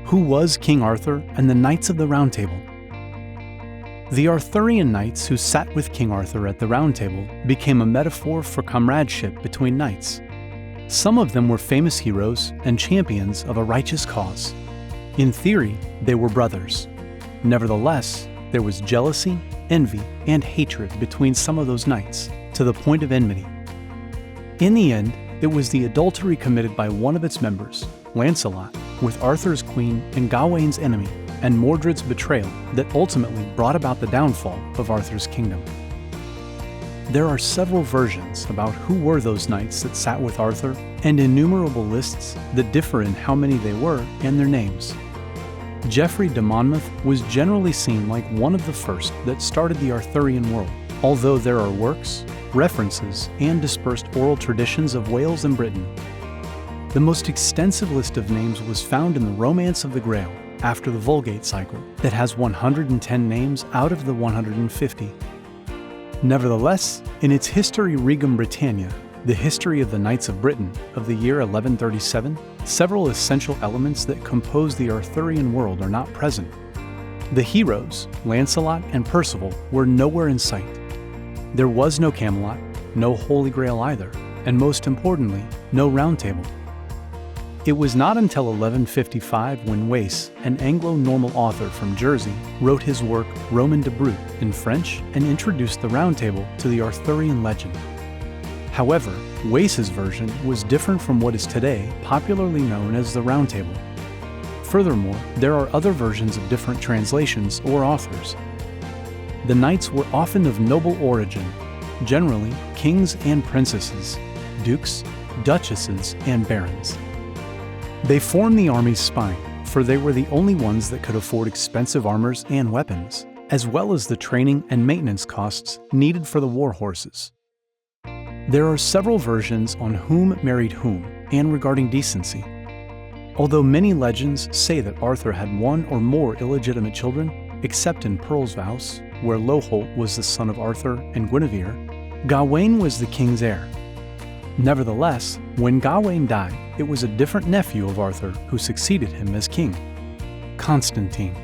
Who was King Arthur and the Knights of the Round Table? The Arthurian knights who sat with King Arthur at the Round Table became a metaphor for comradeship between knights. Some of them were famous heroes and champions of a righteous cause. In theory, they were brothers. Nevertheless, there was jealousy, envy, and hatred between some of those knights, to the point of enmity. In the end, it was the adultery committed by one of its members, Lancelot, with Arthur's queen and Gawain's enemy, and Mordred's betrayal that ultimately brought about the downfall of Arthur's kingdom. There are several versions about who were those knights that sat with Arthur, and innumerable lists that differ in how many they were and their names. Geoffrey de Monmouth was generally seen like one of the first that started the Arthurian world, although there are works, references, and dispersed oral traditions of Wales and Britain. The most extensive list of names was found in the Romance of the Grail, after the Vulgate cycle, that has 110 names out of the 150. Nevertheless, in its History Regum Britannia, the history of the Knights of Britain of the year 1137, several essential elements that compose the Arthurian world are not present. The heroes, Lancelot and Percival, were nowhere in sight. There was no Camelot, no Holy Grail either, and most importantly, no Round Table. It was not until 1155 when Wace, an Anglo-Norman author from Jersey, wrote his work Roman de Brut in French and introduced the Round Table to the Arthurian legend. However, Wace's version was different from what is today popularly known as the Round Table. Furthermore, there are other versions of different translations or authors. The knights were often of noble origin, generally kings and princesses, dukes, duchesses, and barons. They formed the army's spine, for they were the only ones that could afford expensive armors and weapons, as well as the training and maintenance costs needed for the war horses. There are several versions on whom married whom and regarding decency. Although many legends say that Arthur had one or more illegitimate children, except in Pearl's Vows, where Loholt was the son of Arthur and Guinevere, Gawain was the king's heir. Nevertheless, when Gawain died, it was a different nephew of Arthur who succeeded him as king, Constantine.